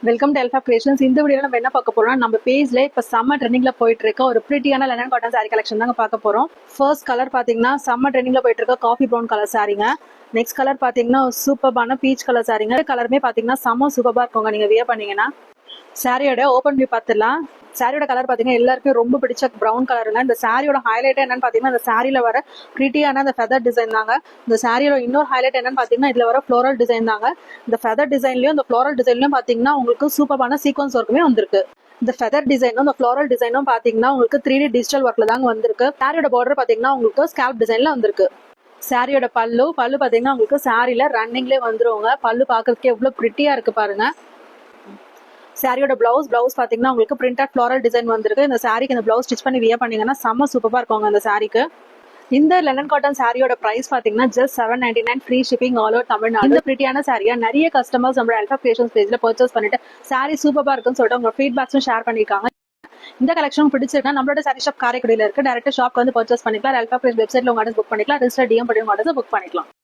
Welcome to எல்ஃபா creations. இந்த வீடியோல நம்ம என்ன பார்க்க போறோம்னா, நம்ம பேஜ்ல இப்ப செம்ம ட்ரெண்டிங்ல போயிட்டு இருக்க ஒரு பிரிட்டியான லெனன் காட்டன் சாரி கலெக்ஷன் தாங்க பார்க்க போறோம். ஃபர்ஸ்ட் கலர் பாத்தீங்கன்னா செம்ம ட்ரெண்டிங்ல போயிட்டு இருக்க காஃபி ப்ரௌன் கலர் சாரிங்க. நெக்ஸ்ட் கலர் பாத்தீங்கன்னா சூப்பர்பான பீச் கலர் சாரிங்க. கலருமே பாத்தீங்கன்னா செம்ம சூப்பரா இருக்குங்க நீங்க வியர் பண்ணீங்கன்னா. சாரியோட ஓபன் வியூ பார்த்துடலாம். சாரியோட கலர் பாத்தீங்கன்னா எல்லாருக்கும் ரொம்ப பிடிச்ச ப்ரௌன் கலருங்க. இந்த சாரியோட ஹைலைட் என்னன்னு பாத்தீங்கன்னா, இந்த சாரியில வர பிரிட்டியான அந்த ஃபெதர் டிசைன் தாங்க. இந்த சாரியோட இன்னொரு ஹைலைட் என்னன்னு பாத்தீங்கன்னா, இதுல வர ஃப்ளோரல் டிசைன் தாங்க. இந்த ஃபெதர் டிசைன்லயும் இந்த ஃப்ளோரல் டிசைன்லயும் பாத்தீங்கன்னா உங்களுக்கு சூப்பரான சீக்வன்ஸ் ஒர்க்குமே வந்திருக்கு. இந்த ஃபெதர் டிசைனும் இந்த ஃப்ளோரல் டிசைனும் பாத்தீங்கன்னா உங்களுக்கு 3D டிஜிட்டல் ஒர்க்ல தாங்க வந்திருக்கு. சாரியோட பார்டர் பாத்தீங்கன்னா உங்களுக்கு ஸ்கேல்ப் டிசைன்ல வந்திருக்கு. சாரியோட பல்லு பாத்தீங்கன்னா உங்களுக்கு சாரியில ரன்னிங்லேயே வந்துருவாங்க. பல்லு பாக்குறதுக்கு எவ்வளவு பிரிட்டியா இருக்கு பாருங்க. சாரியோட பிளவுஸ் பாத்தீங்கன்னா உங்களுக்கு பிரிண்டட் ஃப்ளோரல் டிசைன் வந்திருக்கு. இந்த சாரிக்கு இந்த பிளவுஸ் ஸ்டிச் பண்ணி வியர் பண்ணீங்கன்னா செம்ம சூப்பரா இருக்கும் அந்த சாரிக்கு. இந்த லெனன் காட்டன் சாரியோட பிரைஸ் பாத்தீங்கன்னா just 799 free shipping all over Tamil Nadu. இந்த பிரிட்டியான சாரியா நிறைய கஸ்டமர்ஸ் நம்ம எல்ஃபா கிரியேஷன்ஸ் பேஜ்ல பர்ச்சேஸ் பண்ணிட்டு சாரி சூப்பரா இருக்குன்னு சொல்லிட்டு உங்க ஃபீட்பேக்ஸும் ஷேர் பண்ணிருக்காங்க. இந்த கலெக்ஷன் பிடிச்சிருக்கா நம்மளோட சாரி ஷாப் காரைக்குடியில இருக்கு. டைரக்டா ஷாப் வந்து பர்ச்சேஸ் பண்ணிக்கலாம். எல்ஃபா கிரியேஷன் வெப்சைட்ல உங்க ஆர்டர் புக் பண்ணிக்கலாம். ரெஜிஸ்டர் டிஎம் பண்ணி உங்க ஆர்டர் புக் பண்ணிக்கலாம்.